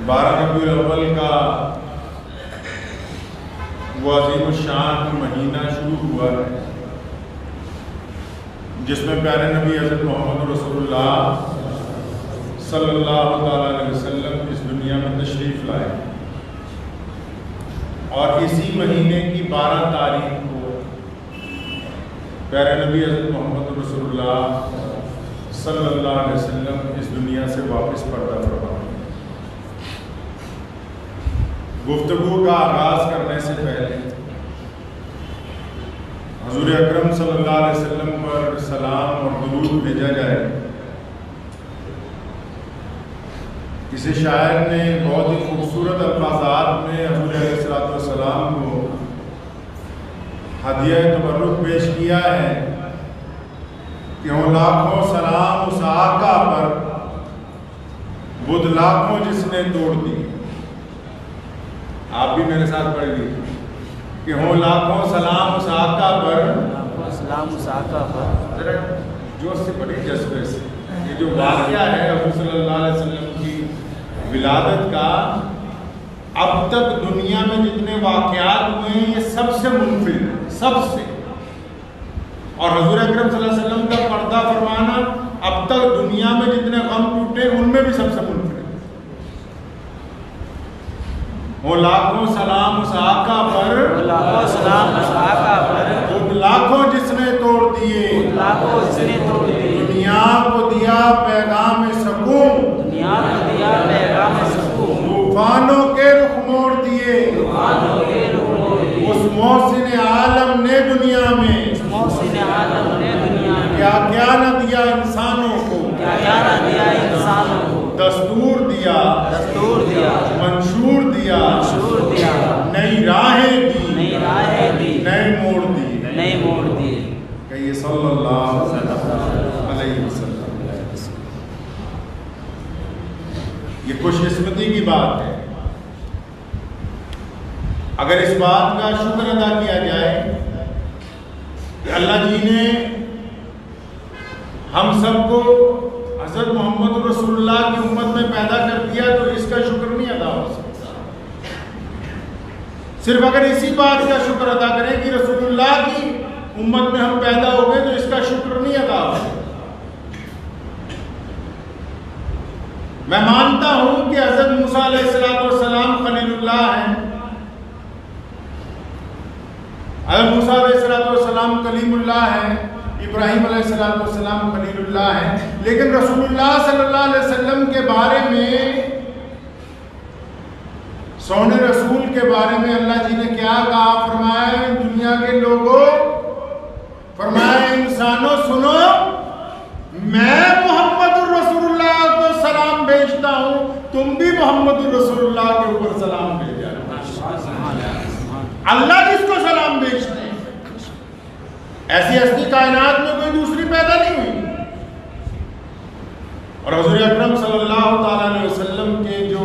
12 ربیع الاول کا وہ عظیم الشان مہینہ شروع ہوا ہے جس میں پیارے نبی حضرت محمد رسول اللہ صلی اللہ تعالیٰ علیہ وسلم اس دنیا میں تشریف لائے، اور اسی مہینے کی 12 تاریخ کو پیارے نبی حضرت محمد رسول اللہ صلی اللہ علیہ وسلم اس دنیا سے واپس پردہ فرما۔ گفتگو کا آغاز کرنے سے پہلے حضور اکرم صلی اللہ علیہ وسلم پر سلام اور درود بھیجا جائے۔ کسی شاعر نے بہت ہی خوبصورت الفاظات میں حضور علیہ السلام کو ہدیہ تبرک پیش کیا ہے کہ ہوں لاکھوں سلام اس آقا پر بدھ لاکھوں جس نے توڑ دی۔ آپ بھی میرے ساتھ پڑھ لیجیے کہ ہوں لاکھوں سلام اس آقا پر، سلام اس آقا پر، ذرا جوش سے پڑھی جذبے سے۔ یہ جو واقعہ ہے حضور صلی اللہ علیہ وسلم کی ولادت کا، اب تک دنیا میں جتنے واقعات ہوئے ہیں یہ سب سے منفرد ہے، سب سے۔ اور حضور اکرم صلی اللہ علیہ وسلم کا پردہ فرمانا اب تک دنیا میں جتنے غم ٹوٹے ان میں بھی سب سے منفرد ہے۔ وہ لاکھوں سلام اس آقا پر، لاکھوں سلام اس آقا پر، وہ لاکھوں جس نے توڑ دیے، لاکھوں جس نے توڑ دیے، دنیا کو دیا پیغام سکون، دنیا کو دیا پیغام سکون، طوفانوں کے رخ موڑ دیے، طوفانوں کے رخ موڑ دیے، اس محسن عالم نے دنیا میں محسن عالم نے دنیا میں کیا کیا نہ دیا انسانوں کو، کیا کیا نہ دیا انسانوں کو، دستور دیا، دستور دیا، منشور دیا، منشور دیا، نئی راہیں دی، نئی راہیں دی، نئے موڑ دی، نئے موڑ دیے۔ کہیے صلی اللہ علیہ وسلم۔ یہ خوش قسمتی کی بات ہے اگر اس بات کا شکر ادا کیا جائے کہ اللہ جی نے ہم سب کو حضرت محمد رسول اللہ کی امت میں پیدا کر دیا، تو اس کا شکر نہیں ادا ہو سکتا۔ صرف اگر اسی بات کا شکر ادا کریں کہ رسول اللہ کی امت میں ہم پیدا ہو گئے تو اس کا شکر نہیں ادا ہو سکتا۔ میں مانتا ہوں کہ حضرت موسیٰ علیہ السلام خلیل اللہ ہیں، حضرت موسیٰ علیہ السلام کلیم اللہ ہیں، ابراہیم علیہ السلام خلیل اللہ ہیں، لیکن رسول اللہ صلی اللہ علیہ وسلم کے بارے میں، سونے رسول کے بارے میں اللہ جی نے کیا کہا؟ فرمایا دنیا کے لوگوں، فرمایا انسانوں سنو، میں محمد الرسول اللہ کو سلام بھیجتا ہوں، تم بھی محمد الرسول اللہ کے اوپر سلام بھیجا۔ اللہ جس کو سلام بھیجتے ہیں، ایسی ہستی کائنات میں کوئی دوسری پیدا نہیں ہوئی۔ اور حضور اکرم صلی اللہ تعالیٰ علیہ وسلم کے جو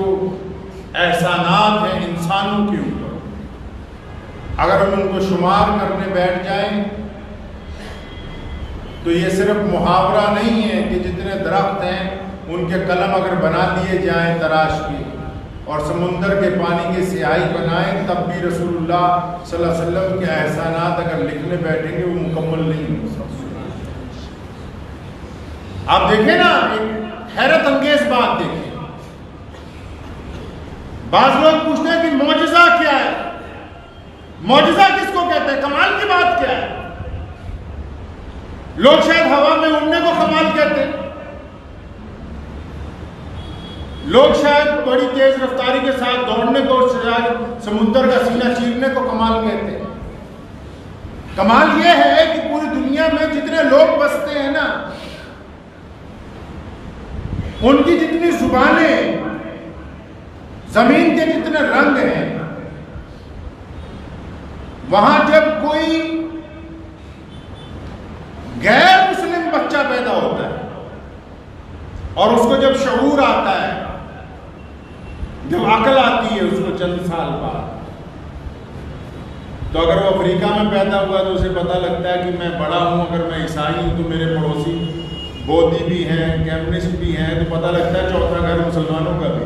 احسانات ہیں انسانوں کے اوپر، اگر ہم ان کو شمار کرنے بیٹھ جائیں تو یہ صرف محاورہ نہیں ہے کہ جتنے درخت ہیں ان کے قلم اگر بنا لیے جائیں تراش کے اور سمندر کے پانی کی سیاہی بنائیں، تب بھی رسول اللہ صلی اللہ علیہ وسلم کے احسانات اگر لکھنے بیٹھیں گے وہ مکمل نہیں ہو سکتے۔ آپ دیکھیں نا، ایک حیرت انگیز بات دیکھیں، بعض لوگ پوچھتے ہیں کہ معجزہ کیا ہے؟ معجزہ کس کو کہتے ہیں؟ کمال کی بات کیا ہے؟ لوگ شاید ہوا میں اڑنے کو کمال کہتے ہیں، لوگ شاید بڑی تیز رفتاری کے ساتھ دوڑنے کو، شاید سمندر کا سینہ چیرنے کو کمال کہتے ہیں۔ کمال یہ ہے کہ پوری دنیا میں جتنے لوگ بستے ہیں نا، ان کی جتنی زبانیں، زمین کے جتنے رنگ ہیں، وہاں جب کوئی غیر مسلم بچہ پیدا ہوتا ہے اور اس کو جب شعور آتا ہے، جب عقل آتی ہے اس کو چند سال بعد، تو اگر وہ افریقہ میں پیدا ہوا تو اسے پتہ لگتا ہے کہ میں بڑا ہوں، اگر میں عیسائی ہوں تو میرے پڑوسی بودھی بھی ہیں، کیمنسٹ بھی ہیں، تو پتہ لگتا ہے چوتھا گھر مسلمانوں کا بھی۔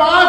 5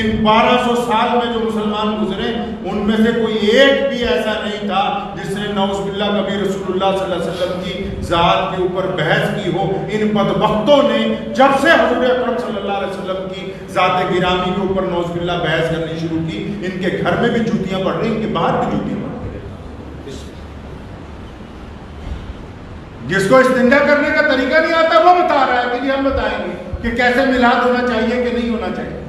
ان 1200 سال میں جو مسلمان گزرے ان میں سے کوئی ایک بھی ایسا نہیں تھا جس نے نعوذ باللہ کبھی رسول اللہ صلی اللہ علیہ وسلم کی ذات کے اوپر بحث کی ہو۔ ان بدبختوں نے جب سے حضور اکرم صلی اللہ علیہ وسلم کی ذات گرامی کے اوپر نعوذ باللہ بحث کرنی شروع کی، ان کے گھر میں بھی جوتیاں پڑ رہی، ان کے باہر بھی جوتیاں پڑ رہی۔ جس کو استنجا کرنے کا طریقہ نہیں آتا وہ بتا رہا ہے کہ ہم بتائیں گے کہ کیسے میلاد ہونا چاہیے کہ نہیں ہونا چاہیے،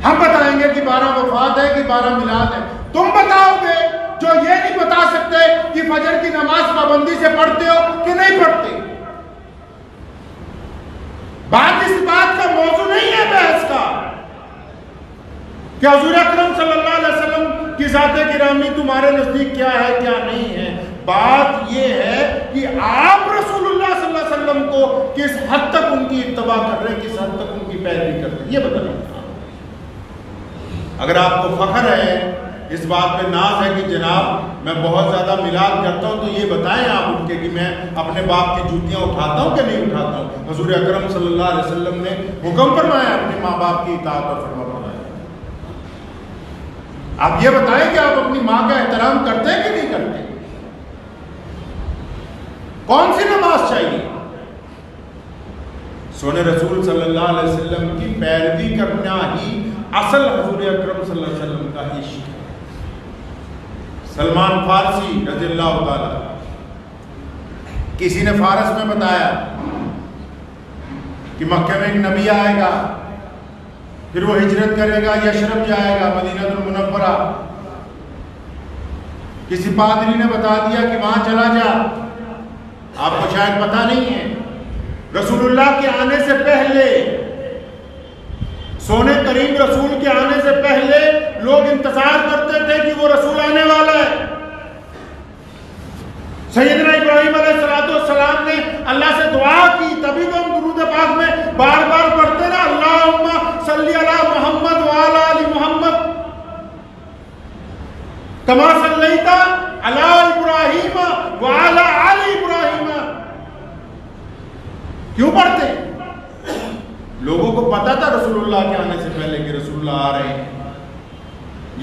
ہم بتائیں گے کہ 12 وفات ہے کہ 12 میلاد ہے۔ تم بتاؤ گے جو یہ نہیں بتا سکتے کہ فجر کی نماز پابندی سے پڑھتے ہو کہ نہیں پڑھتے۔ بات اس بات کا موضوع نہیں ہے بحث کا کہ حضور اکرم صلی اللہ علیہ وسلم کی ذات گرامی تمہارے نزدیک کیا ہے کیا نہیں ہے۔ بات یہ ہے کہ آپ رسول اللہ صلی اللہ علیہ وسلم کو کس حد تک ان کی اتباع کر رہے ہیں، کس حد تک ان کی پیروی کر رہے ہیں، یہ بتائیں۔ اگر آپ کو فخر ہے، اس بات پہ ناز ہے کہ جناب میں بہت زیادہ میلاد کرتا ہوں، تو یہ بتائیں آپ اٹھ کے کہ میں اپنے باپ کی جوتیاں اٹھاتا ہوں کہ نہیں اٹھاتا ہوں۔ حضور اکرم صلی اللہ علیہ وسلم نے حکم فرمایا اپنے ماں باپ کی اطاعت اور فرما برداری۔ آپ یہ بتائیں کہ آپ اپنی ماں کا احترام کرتے ہیں کہ نہیں کرتے؟ کون سی نماز چاہیے؟ سونے رسول صلی اللہ علیہ وسلم کی پیروی کرنا ہی اصل حضور اکرم صلی اللہ علیہ وسلم کا عشق ہے۔ سلمان فارسی رضی اللہ تعالی، کسی نے فارس میں بتایا کہ مکہ میں ایک نبی آئے گا، پھر وہ ہجرت کرے گا، یشرب جائے گا، مدینہ المنورہ۔ کسی پادری نے بتا دیا کہ وہاں چلا جا، آپ کو شاید پتہ نہیں ہے، رسول اللہ کے آنے سے پہلے، سونے کریم رسول کے آنے سے پہلے لوگ انتظار کرتے تھے کہ وہ رسول آنے والا ہے۔ سیدنا ابراہیم علیہ السلام نے اللہ سے دعا کی، تبھی تو ہم درود پاک میں بار بار پڑھتے نا، اللہم صلی علی محمد وعلی آل محمد کما صلیت علی ابراہیم وعلی آل ابراہیم۔ کیوں پڑھتے؟ لوگوں کو پتا تھا رسول اللہ کے آنے سے پہلے کہ رسول اللہ آ رہے ہیں۔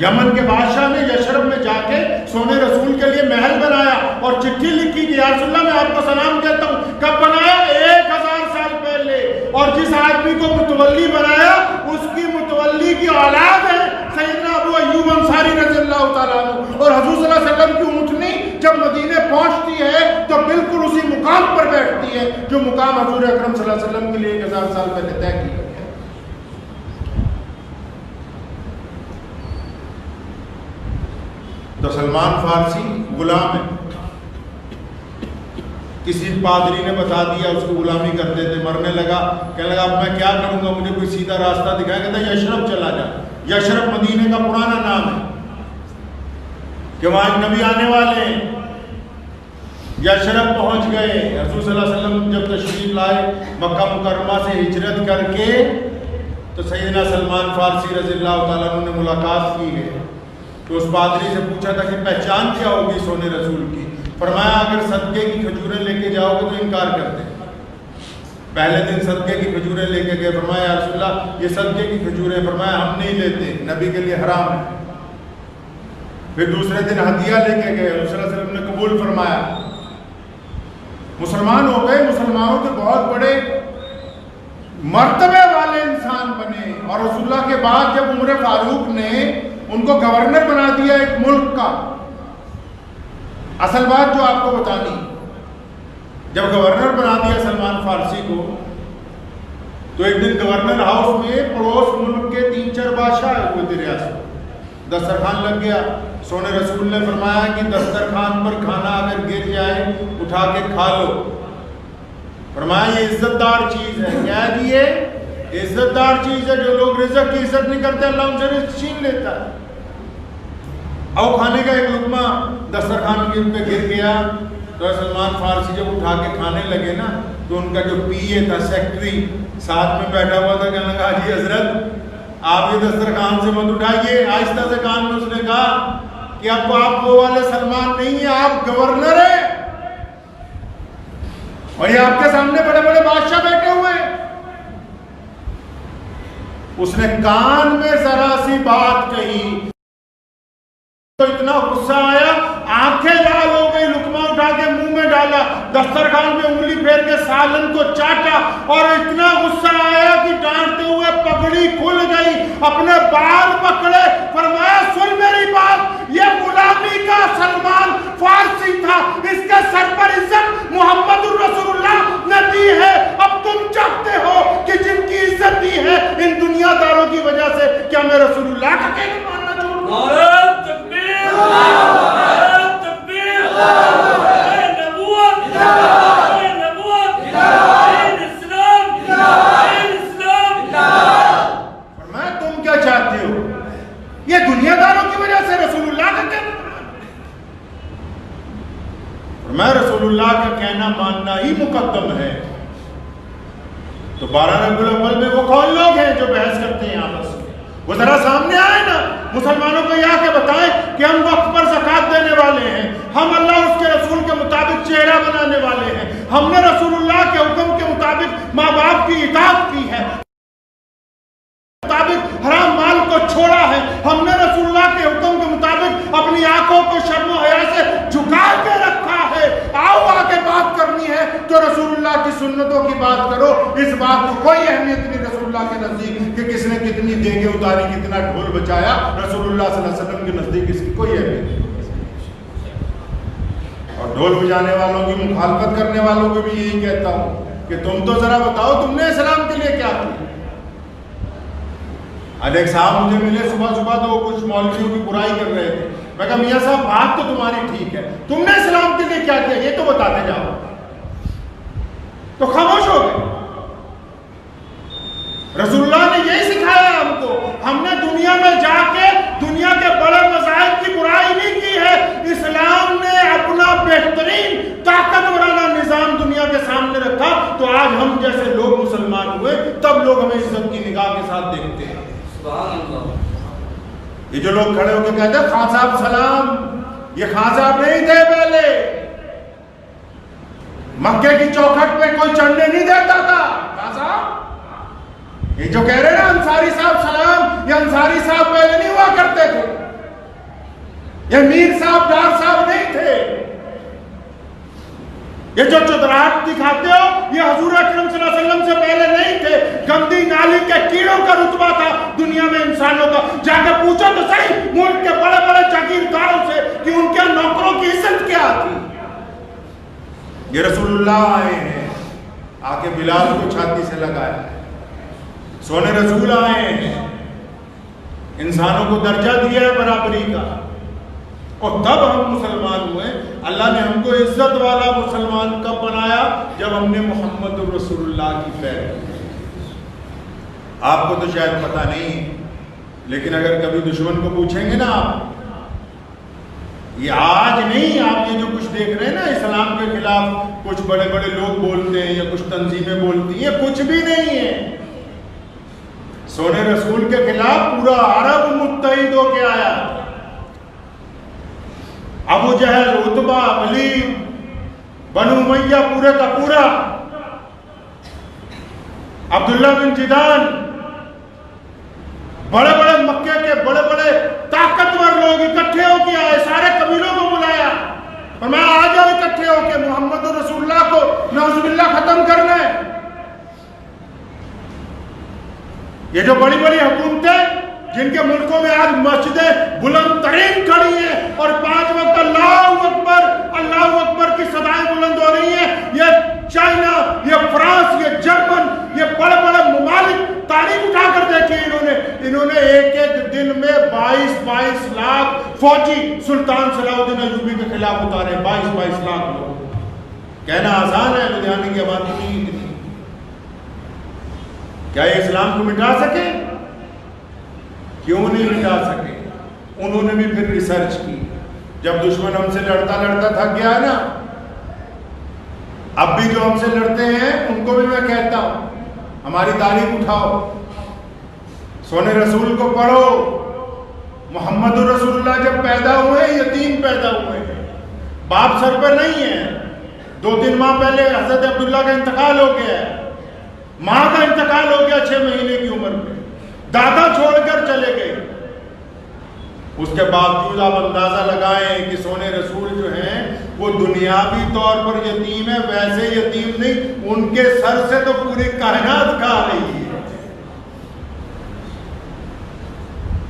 یمن کے بادشاہ نے یشرب میں جا کے سونے رسول کے لیے محل بنایا اور چٹھی لکھی کہ یا رسول اللہ میں آپ کو سلام کہتا ہوں۔ کب بنایا؟ 1000 سال پہلے۔ اور جس آدمی کو متولی بنایا اس کی متولی کی اولاد ہے سیدنا ابو ایوب انصاری رضی اللہ تعالیٰ عنہ۔ اور حضور صلی اللہ علیہ وسلم کی اونٹنی جب مدینے پہنچتی ہے تو بالکل اسی مقام پر بیٹھتی ہے جو مقام حضور اکرم صلی اللہ علیہ وسلم کے لیے 1000 سال پہلے طے کی گئی ہے۔ تو سلمان فارسی غلام ہے، کسی پادری نے بتا دیا، اس کو غلامی کرتے تھے، مرنے لگا، کہنے لگا اب میں کیا کروں گا، مجھے کوئی سیدھا راستہ دکھائے۔ کہتا ہے یشرب چلا جا۔ یشرب مدینے کا پرانا نام ہے کہ وہاں ایک نبی آنے والے ہیں۔ یشرب پہنچ گئے، رسول صلی اللہ علیہ وسلم جب تشریف لائے مکہ مکرمہ سے ہجرت کر کے، تو سیدنا سلمان فارسی رضی اللہ تعالیٰ عنہ نے ملاقات کی ہے۔ تو اس پادری سے پوچھا تھا کہ پہچان کیا ہوگی سونے رسول کی؟ فرمایا اگر صدقے کی کھجوریں لے کے جاؤ گے تو انکار کرتے ہیں۔ پہلے دن صدقے کی کھجوریں لے کے گئے، فرمایا یا رسول اللہ یہ صدقے کی کھجوریں، فرمایا ہم نہیں لیتے، نبی کے لیے حرام ہے۔ پھر دوسرے دن ہدیہ لے کے گئے، رسول اللہ علیہ وسلم نے قبول فرمایا، مسلمان ہو گئے، مسلمانوں کے بہت بڑے مرتبے والے انسان بنے۔ اور رسول اللہ کے بعد جب عمر فاروق نے ان کو گورنر بنا دیا ایک ملک کا، اصل بات جو آپ کو بتانی، جب گورنر بنا دیا سلمان فارسی کو، تو ایک دن گورنر ہاؤس میں پڑوس ملک کے 3-4 بادشاہ ہوئے تھے ریاست، دسترخوان لگ گیا۔ سونے رسول نے فرمایا کہ دسترخوان پر کھانا اگر گر جائے اٹھا کے کھا لو۔ فرمایا یہ عزت دار چیز ہے۔ کیا ہے جی یہ عزت دار چیز ہے، جو لوگ رزق کی عزت نہیں کرتے اللہ ان سے رزق چھین لیتا ہے۔ او کھانے کا ایک لقمہ دسترخوان پہ گر گیا، تو سلمان فارسی جب اٹھا کے کھانے لگے نا، تو ان کا جو پی اے تھا، سیکٹری ساتھ میں بیٹھا ہوا تھا، کہنے لگا جی حضرت آپ یہ دسترخوان سے مت اٹھائیے۔ آہستہ سے کان میں اس نے کہا کہ اب آپ وہ والے سلمان نہیں ہیں، آپ گورنر ہیں، اور یہ آپ کے سامنے بڑے بڑے بادشاہ بیٹھے ہوئے ہیں۔ اس نے کان میں ذرا سی بات کہی تو اتنا غصہ آیا، آنکھیں لال ہو گئی، لقمہ اٹھا کے منہ میں ڈالا، دسترخوان پہ انگلی پھیر کے سالن کو چاٹا، اور اتنا غصہ آیا کہ ڈانٹتے ہوئے پگڑی کھل گئی، اپنے بال پکڑے، فرمایا سن میری بات، یہ غلامی کا سلمان فارسی تھا، اس کے سر پر عزت محمد الرسول اللہ نے دی ہے، اب تم چاہتے ہو کہ جن کی عزت دی ہے ان دنیا داروں کی وجہ سے کیا میں رسول اللہ کا کہنا ماننا چھوڑ دوں؟ تم کیا چاہتے ہو؟ یہ دنیا داروں کی وجہ سے رسول اللہ کا کہنا میں رسول اللہ کا کہنا ماننا ہی مقدم ہے۔ تو 12 ربیع الاول میں وہ کون لوگ ہیں جو بحث کرتے ہیں آپس میں؟ وہ ذرا سامنے آئے نا، مسلمانوں کو یہ آ کے بتائیں کہ ہم وقت پر زکوٰۃ دینے والے ہیں، ہم اللہ اور اس کے رسول کے مطابق چہرہ بنانے والے ہیں، ہم نے رسول اللہ کے حکم کے مطابق ماں باپ کی اطاعت کی ہے، مطابق حرام مال کو چھوڑا ہے، ہم نے رسول اللہ کے حکم کے مطابق اپنی آنکھوں کو شرم و حیا سے جھکا کے رکھا ہے۔ آؤ آ کے بات کرنی ہے تو رسول اللہ کی سنتوں کی بات کرو، اس بات کو کوئی اہمیت نہیں رسول اللہ کے نزدیک کہ کس نے کتنی دیگیں اتاری، کتنا ڈھول بجایا، رسول اللہ صلی اللہ علیہ وسلم کے نزدیک اس کی کوئی اہمیت نہیں۔ اور ڈھول بجانے والوں کی مخالفت کرنے والوں کو بھی یہی کہتا ہوں کہ تم تو ذرا بتاؤ تم نے اسلام کے لیے کیا کیا۔ آج ایک صاحب مجھے ملے صبح صبح تو وہ کچھ مولویوں کی برائی کر رہے تھے، میں کہا میاں صاحب بات تو تمہاری ٹھیک ہے، تم نے اسلام کے لیے کیا کیا یہ تو بتاتے جاؤ، تو خاموش ہو گئے۔ رسول اللہ نے یہی سکھایا ہم کو، ہم نے دنیا میں جا کے دنیا کے بڑے مذاہب کی برائی نہیں کی ہے، اسلام نے اپنا بہترین طاقتورانہ نظام دنیا کے سامنے رکھا، تو آج ہم جیسے لوگ مسلمان ہوئے تب لوگ ہمیں عزت کی نگاہ کے ساتھ دیکھتے ہیں۔ یہ جو لوگ کھڑے ہو کے کہتے ہیں خان صاحب سلام، یہ خان صاحب نہیں تھے پہلے، مکے کی چوکھٹ پہ کوئی چڑھنے نہیں دیتا تھا خان صاحب، یہ جو کہہ رہے ہیں نا انصاری صاحب سلام، یہ انصاری صاحب پہلے نہیں ہوا کرتے تھے، یہ میر صاحب ڈار صاحب نہیں تھے، یہ جو چودراہٹ دکھاتے ہو یہ حضور اکرم صلی اللہ علیہ وسلم سے پہلے نہیں تھے، گندی نالی کے کیڑوں کا رتبہ تھا دنیا میں انسانوں کا، جا کے پوچھو تو صحیح ملک کے بڑے بڑے جاگیرداروں سے کہ ان کے نوکروں کی عزت کیا تھی۔ یہ رسول اللہ آئے ہیں، آ کے بلال کو چھاتی سے لگایا، سونے رسول آئے ہیں، انسانوں کو درجہ دیا ہے برابری کا، اور تب ہم مسلمان ہوئے۔ اللہ نے ہم کو عزت والا مسلمان کب بنایا؟ جب ہم نے محمد الرسول اللہ کی پیروی کی۔ آپ کو تو شاید پتہ نہیں، لیکن اگر کبھی دشمن کو پوچھیں گے نا آپ، یہ آج نہیں، آپ یہ جو کچھ دیکھ رہے ہیں نا اسلام کے خلاف کچھ بڑے بڑے لوگ بولتے ہیں یا کچھ تنظیمیں بولتی ہیں، کچھ بھی نہیں ہے۔ سونے رسول کے خلاف پورا عرب متحد ہو کے آیا، ابو جہل، عتبہ، ولید، بنو امیہ پورے کا پورا، عبداللہ بن جدان، بڑے بڑے مکے کے بڑے بڑے طاقتور لوگ اکٹھے ہو کے آئے، سارے قبیلوں کو بلایا، اور میں آ جاؤ اکٹھے ہو کے محمد رسول اللہ کو نعوذ باللہ ختم کرنا ہے۔ یہ جو بڑی بڑی حکومتیں جن کے ملکوں میں آج مسجدیں بلند ترین کھڑی ہیں اور 5 وقت اللہ اکبر کی صدائیں بلند ہو رہی ہیں، یہ چائنا، یہ فرانس، یہ جرمن، یہ بڑے بڑے ممالک تاریخ اٹھا کر دیکھیں، انہوں نے ایک ایک دن میں 22 لاکھ فوجی سلطان صلاح الدین ایوبی کے خلاف اتارے، 22 لاکھ لوگ۔ کہنا آسان ہے، لدھیانے کی آبادی نہیں اتنی، کیا یہ اسلام کو مٹا سکے؟ کیوں نہیں مٹا سکے؟ انہوں نے بھی پھر ریسرچ کی، جب دشمن ہم سے لڑتا تھک گیا ہے نا، اب بھی جو ہم سے لڑتے ہیں ان کو بھی میں کہتا ہوں ہماری تاریخ اٹھاؤ، سونے رسول کو پڑھو۔ محمد الرسول اللہ جب پیدا ہوئے یتیم پیدا ہوئے ہیں، باپ سر پر نہیں ہے، 2-3 ماہ پہلے حضرت عبداللہ کا انتقال ہو گیا ہے، ماں کا انتقال ہو گیا 6 مہینے کی عمر میں، دادا چھوڑ کر چلے گئے. اس کے باوجود آپ اندازہ لگائیں کہ سونے رسول جو ہیں وہ دنیاوی طور پر یتیم ہے، ویسے یتیم نہیں، ان کے سر سے تو پوری کائنات کھا رہی ہے.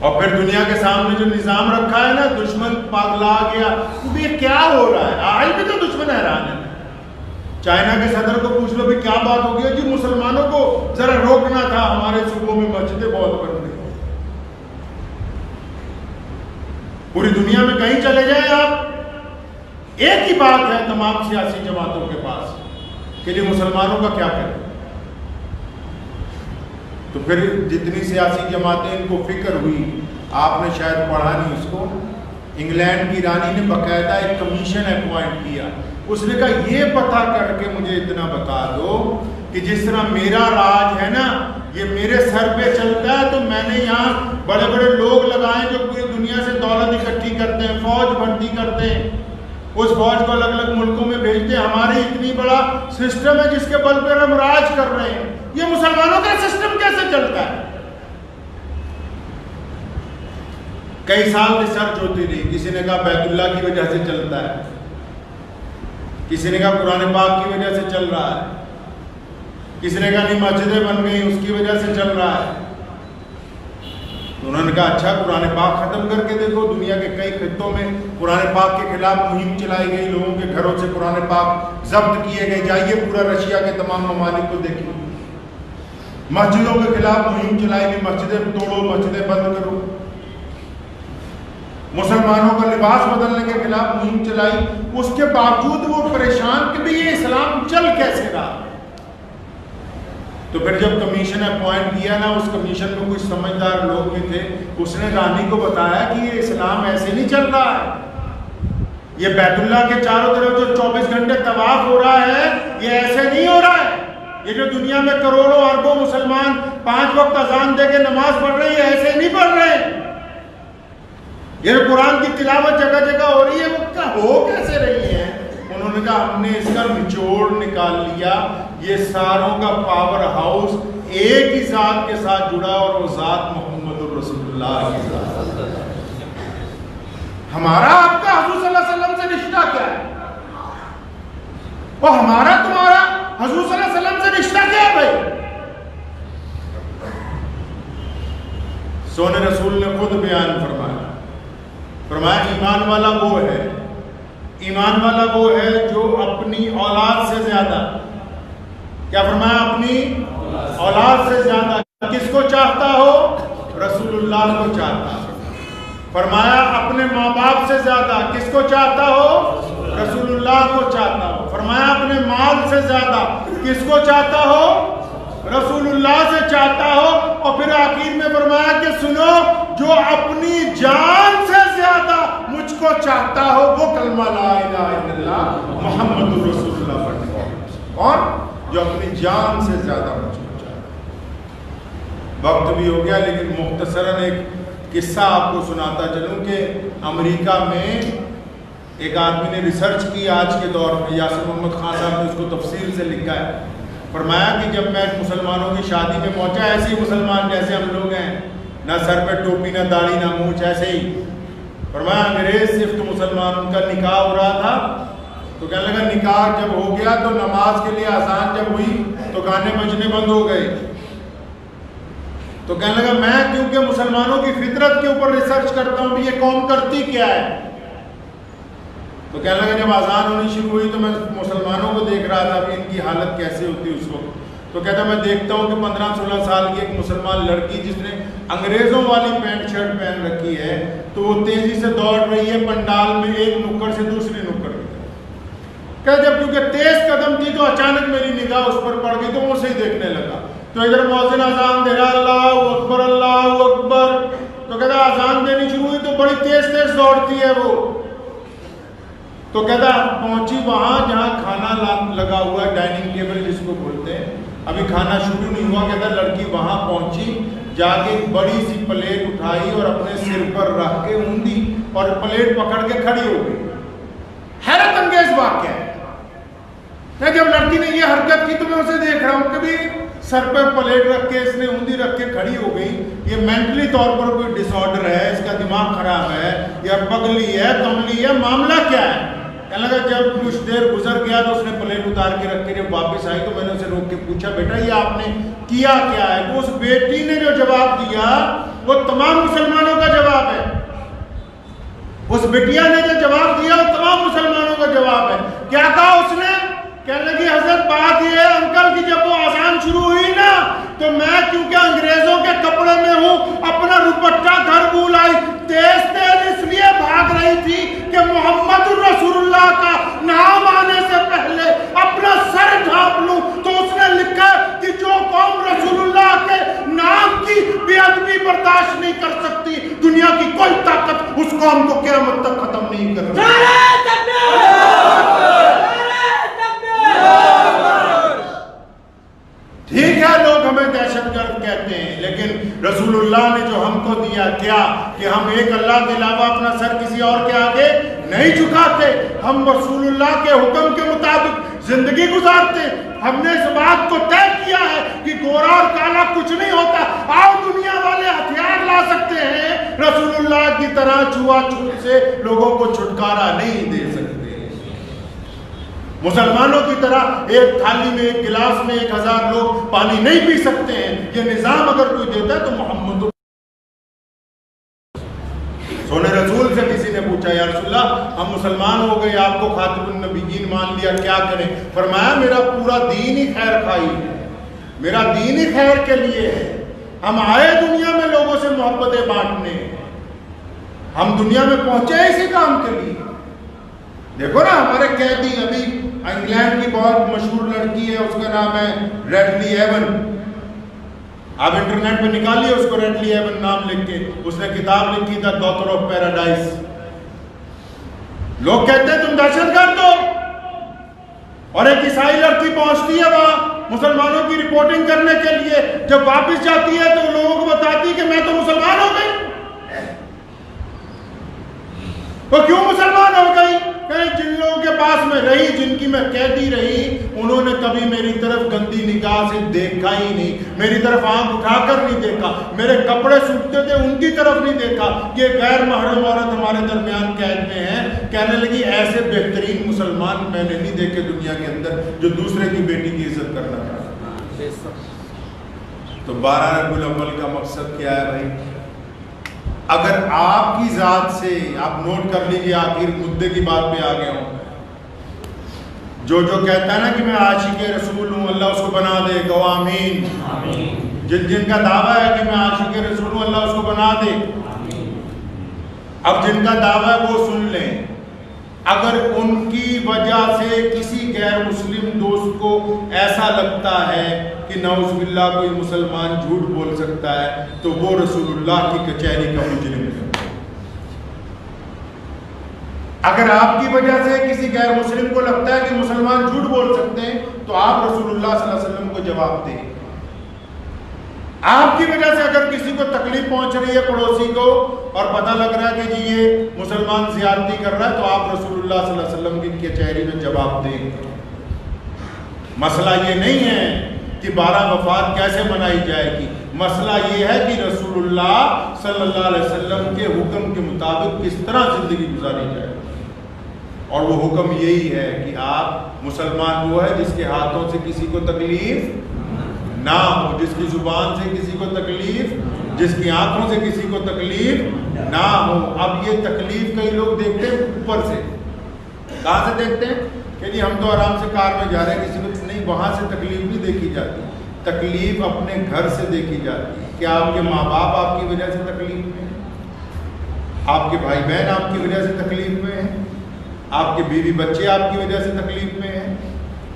اور پھر دنیا کے سامنے جو نظام رکھا ہے نا، دشمن پاگلا گیا. یہ کیا ہو رہا ہے؟ آج بھی تو دشمن حیران ہے. چائنا کے صدر کو پوچھ لو بھی کیا بات ہو گئی؟ جی مسلمانوں کو ذرا روکنا تھا، ہمارے صوبوں میں مسجدیں بہت بن گئی. پوری دنیا میں کہیں چلے جائیں آپ، ایک ہی بات ہے تمام سیاسی جماعتوں کے پاس کہ جی مسلمانوں کا کیا کریں. تو پھر جتنی سیاسی جماعتیں ان کو فکر ہوئی، آپ نے شاید پڑھا نہیں اس کو، انگلینڈ کی رانی نے باقاعدہ ایک کمیشن اپوائنٹ کیا. اس نے کہا یہ پتہ کر کے مجھے اتنا بتا دو کہ جس طرح میرا راج ہے نا یہ میرے سر پہ چلتا ہے، تو میں نے یہاں بڑے بڑے لوگ لگائے جو پوری دنیا سے دولت اکٹھی کرتے ہیں، فوج بھرتی کرتے ہیں، اس فوج کو الگ الگ ملکوں میں بھیجتے ہیں. ہماری اتنی بڑا سسٹم ہے جس کے بل پر ہم راج کر رہے ہیں. یہ مسلمانوں کا سسٹم کیسے چلتا ہے؟ کئی سال ریسرچ ہوتی رہی. کسی نے کہا بیت اللہ کی وجہ سے چلتا ہے، کسی نے کہا قرآن پاک کی وجہ سے چل رہا ہے، کسی نے کہا نہیں مسجدیں بن گئی اس کی وجہ سے چل رہا ہے. تو انہوں نے کہا اچھا قرآن پاک ختم کر کے دیکھو. دنیا کے کئی خطوں میں قرآن پاک کے خلاف مہم چلائی گئی، لوگوں کے گھروں سے قرآن پاک ضبط کیے گئے. جائیے پورا رشیا کے تمام ممالک کو دیکھیے. مسجدوں کے خلاف مہم چلائی گئی، مسجدیں توڑو، مسجدیں بند کرو. مسلمانوں کا لباس بدلنے کے خلاف مہم چلائی. اس کے باوجود وہ پریشان کہ بھی یہ اسلام چل کیسے رہا. تو پھر جب کمیشن اپوائنٹ کیا نا، اس کمیشن میں کچھ سمجھدار لوگ بھی تھے، اس نے رانی کو بتایا کہ یہ اسلام ایسے نہیں چل رہا ہے. یہ بیت اللہ کے چاروں طرف جو 24 گھنٹے طواف ہو رہا ہے یہ ایسے نہیں ہو رہا ہے. یہ جو دنیا میں کروڑوں اربوں مسلمان 5 وقت اذان دے کے نماز پڑھ رہے ہیں ایسے نہیں پڑھ رہے ہیں. یہ قرآن کی تلاوت جگہ جگہ ہو رہی ہے، وہ ہو کیسے رہی ہے؟ انہوں نے کہا ہم نے اس کا نچوڑ نکال لیا. یہ ساروں کا پاور ہاؤس ایک ہی ذات کے ساتھ جڑا، اور وہ ذات محمد الرسول اللہ کی ذات. ہمارا آپ کا حضور صلی اللہ علیہ وسلم سے رشتہ کیا ہے؟ اور ہمارا تمہارا حضور صلی اللہ علیہ وسلم سے رشتہ کیا ہے بھائی؟ سونے رسول نے خود بیان فرمایا ایمان والا وہ ہے، ایمان والا وہ ہے جو اپنی اولاد سے زیادہ، کیا فرمایا؟ اپنی اولاد سے زیادہ کس کو چاہتا ہو؟ رسول اللہ کو چاہتا ہو. فرمایا اپنے ماں باپ سے زیادہ کس کو چاہتا ہو؟ رسول اللہ کو چاہتا ہو. فرمایا اپنے مال سے زیادہ کس کو چاہتا ہو؟ رسول اللہ سے چاہتا ہو. اور پھر آخر میں فرمایا کہ سنو، جو اپنی جان سے زیادہ مجھ کو چاہتا ہو وہ کلمہ لا الہ الا اللہ محمد رسول اللہ پڑھنے والا، اور جو اپنی جان سے زیادہ مجھ کو چاہتا ہے. وقت بھی ہو گیا لیکن مختصراً ایک قصہ آپ کو سناتا چلوں کہ امریکہ میں ایک آدمی نے ریسرچ کی آج کے دور میں، یاسر محمد خان صاحب نے اس کو تفصیل سے لکھا ہے. فرمایا کہ جب میں مسلمانوں کی شادی میں پہنچا، ایسے ہی مسلمان جیسے ہم لوگ ہیں، نہ سر پہ ٹوپی نہ داڑھی نہ مونچھ، ایسے ہی. فرمایا انگریز صرف مسلمان، ان کا نکاح ہو رہا تھا تو کہنے لگا نکاح جب ہو گیا تو نماز کے لیے اذان جب ہوئی تو گانے بجنے بند ہو گئے. تو کہنے لگا میں کیونکہ مسلمانوں کی فطرت کے اوپر ریسرچ کرتا ہوں یہ قوم کرتی کیا ہے. تو کہنے لگا جب اذان ہونی شروع ہوئی تو میں مسلمانوں کو دیکھ رہا تھا کہ ان کی حالت کیسے ہوتی اس وقت. تو کہتا میں دیکھتا ہوں کہ 15-16 سال کی ایک مسلمان لڑکی جس نے انگریزوں والی پینٹ شرٹ پہن رکھی ہے تو وہ تیزی سے دوڑ رہی ہے پنڈال میں ایک نکڑ سے دوسری نکڑ کی طرف. کہ جب کیونکہ تیز قدم تھی تو اچانک میری نگاہ اس پر پڑ گئی تو وہ اسے دیکھنے لگا. تو ادھر مؤذن اذان دے رہا اللہ اکبر اللہ اکبر. تو کہتا اذان دینی شروع ہوئی تو بڑی تیز تیز دوڑتی ہے وہ. تو کہتا پہنچی وہاں جہاں کھانا لگا ہوا ہے، ڈائننگ ٹیبل جس کو بولتے ہیں، ابھی کھانا شروع نہیں ہوا. کہتا لڑکی وہاں پہنچی، جا کے ایک بڑی سی پلیٹ اٹھائی اور اپنے سر پر رکھ کے اوندھی اور پلیٹ پکڑ کے کھڑی ہو گئی. حیرت انگیز واقعہ ہے. جب لڑکی نے یہ حرکت کی تو میں اسے دیکھ رہا ہوں کہ بھی سر پر پلیٹ رکھ کے اس نے اوندھی رکھ کے کھڑی ہو گئی, یہ مینٹلی طور پر کوئی ڈس آرڈر ہے, اس کا دماغ خراب ہے یا پگلی ہے, کملی ہے, معاملہ کیا ہے؟ کہنے لگا جب کچھ دیر گزر گیا تو اس نے پلیٹ اتار کے رکھ کے جب واپس آئی تو میں نے اسے روک کے پوچھا بیٹا یہ آپ نے کیا کیا ہے؟ تو اس بیٹی نے جو جواب دیا وہ تمام مسلمانوں کا جواب ہے. اس بیٹیا نے جو جواب دیا وہ تمام مسلمانوں کا جواب ہے. کیا کہا اس نے؟ کہنے لگی حضرت بات یہ ہے انکل کی جب وہ اذان شروع ہوئی نا تو میں کیونکہ انگریزوں کے کپڑے میں ہوں اپنا دوپٹہ گھر بھول آئی, تیز تیز اس لیے بھاگ رہی تھی کہ محمد رسول اللہ کا نام آنے سے پہلے اپنا سر ڈھانپ لوں. تو اس نے لکھا کہ جو قوم رسول اللہ کے نام کی بے ادبی برداشت نہیں کر سکتی دنیا کی کوئی طاقت اس قوم کو قیامت تک ختم نہیں کر سکتی. ٹھیک ہے لوگ ہمیں دہشت گرد کہتے ہیں لیکن رسول اللہ نے جو ہم کو دیا کیا کہ ہم ایک اللہ کے علاوہ اپنا سر کسی اور کے آگے نہیں جھکاتے, ہم رسول اللہ کے حکم کے مطابق زندگی گزارتے. ہم نے اس بات کو طے کیا ہے کہ گورا اور کالا کچھ نہیں ہوتا. آؤ دنیا والے ہتھیار لا سکتے ہیں, رسول اللہ کی طرح چھوا چھوت سے لوگوں کو چھٹکارا نہیں دے سکتے. مسلمانوں کی طرح ایک تھالی میں ایک گلاس میں 1000 لوگ پانی نہیں پی سکتے ہیں. یہ نظام اگر کوئی دیتا ہے تو محمد. سونے رسول سے کسی نے پوچھا یا رسول اللہ ہم مسلمان ہو گئے, آپ کو خاتم النبیین مان لیا, کیا کریں؟ فرمایا میرا پورا دین ہی خیر خواہی ہے, میرا دین ہی خیر کے لیے ہے. ہم آئے دنیا میں لوگوں سے محبتیں بانٹنے, ہم دنیا میں پہنچے اسی کام کے لیے. دیکھو نا ہمارے قیدی, ابھی انگلینڈ کی بہت مشہور لڑکی ہے, اس کا نام ہے ریڈلی ایون. آپ انٹرنیٹ پہ نکالیے اس کو, ریڈلی ایون نام لکھ کے. اس نے کتاب لکھی تھا ڈاکٹر آف پیراڈائز. لوگ کہتے ہیں تم دہشت گرد ہو, اور ایک عیسائی لڑکی پہنچتی ہے وہاں مسلمانوں کی رپورٹنگ کرنے کے لیے, جب واپس جاتی ہے تو لوگوں کو بتاتی ہے کہ میں تو مسلمان ہو گئی. وہ کیوں مسلمان ہو گئی؟ کہ جن لوگوں کے پاس میں رہی, جن کی میں قیدی رہی, انہوں نے کبھی میری طرف گندی نگاہ سے دیکھا ہی نہیں, میری طرف آنکھ اٹھا کر نہیں دیکھا, میرے کپڑے سوکھتے تھے ان کی طرف نہیں دیکھا کہ غیر محرم عورت ہمارے درمیان قید میں ہے. کہنے لگی ایسے بہترین مسلمان میں نے نہیں دیکھے دنیا کے اندر جو دوسرے کی بیٹی کی عزت کرنا چاہتا. تو 12 ربیع الاول کا مقصد کیا ہے بھائی؟ اگر آپ کی ذات سے, آپ نوٹ کر لیجیے, آخر مدے کی بات پہ آ گیا ہوں, جو کہتا ہے نا کہ میں عاشق رسول ہوں اللہ اس کو بنا دے, گو آمین. جن کا دعویٰ ہے کہ میں عاشق رسول ہوں اللہ اس کو بنا دے. اب جن کا دعویٰ ہے وہ سن لیں, اگر ان کی وجہ سے کسی غیر مسلم دوست کو ایسا لگتا ہے کہ نعوذ باللہ کوئی مسلمان جھوٹ بول سکتا ہے تو وہ رسول اللہ کی کچہری کا مجرم ہے. اگر آپ کی وجہ سے کسی غیر مسلم کو لگتا ہے کہ مسلمان جھوٹ بول سکتے ہیں تو آپ رسول اللہ صلی اللہ علیہ وسلم کو جواب دیں. آپ کی وجہ سے اگر کسی کو تکلیف پہنچ رہی ہے پڑوسی کو اور پتہ لگ رہا ہے کہ جی یہ مسلمان زیادتی کر رہا ہے تو آپ رسول اللہ صلی اللہ علیہ وسلم کی کچہری میں جواب دیں. مسئلہ یہ نہیں ہے کہ 12 وفات کیسے منائی جائے گی, مسئلہ یہ ہے کہ رسول اللہ صلی اللہ علیہ وسلم کے حکم کے مطابق کس طرح زندگی گزاری جائے. اور وہ حکم یہی ہے کہ آپ مسلمان وہ ہے جس کے ہاتھوں سے کسی کو تکلیف نہ ہو, جس کی زبان سے کسی کو تکلیف, جس کی آنکھوں سے کسی کو تکلیف نہ ہو. اب یہ تکلیف کئی لوگ دیکھتے ہیں اوپر سے, کہاں سے دیکھتے ہیں کہ جی ہم تو آرام سے کار میں جا رہے ہیں, کسی کو نہیں, وہاں سے تکلیف نہیں دیکھی جاتی. تکلیف اپنے گھر سے دیکھی جاتی ہے. کیا آپ کے ماں باپ آپ کی وجہ سے تکلیف میں ہیں؟ آپ کے بھائی بہن آپ کی وجہ سے تکلیف میں ہیں؟ آپ کے بیوی بچے آپ کی وجہ سے تکلیف میں ہیں؟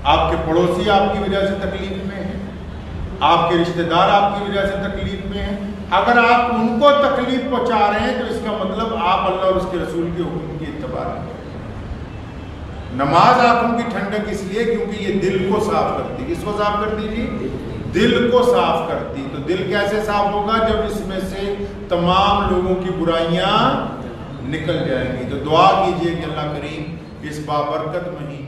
آپ کے پڑوسی آپ کی وجہ سے تکلیف میں ہیں؟ آپ کے رشتہ دار آپ کی وجہ سے تکلیف میں ہیں؟ اگر آپ ان کو تکلیف پہنچا رہے ہیں تو اس کا مطلب آپ اللہ اور اس کے رسول کے حکم کی اتباع نہیں کریں. نماز آنکھوں کی ٹھنڈک اس لیے کیونکہ یہ دل کو صاف کرتی. کس کو صاف کرتی جی؟ دل کو صاف کرتی. تو دل کیسے صاف ہوگا؟ جب اس میں سے تمام لوگوں کی برائیاں نکل جائیں گی. تو دعا کیجئے کہ اللہ کریم اس بابرکت مہینے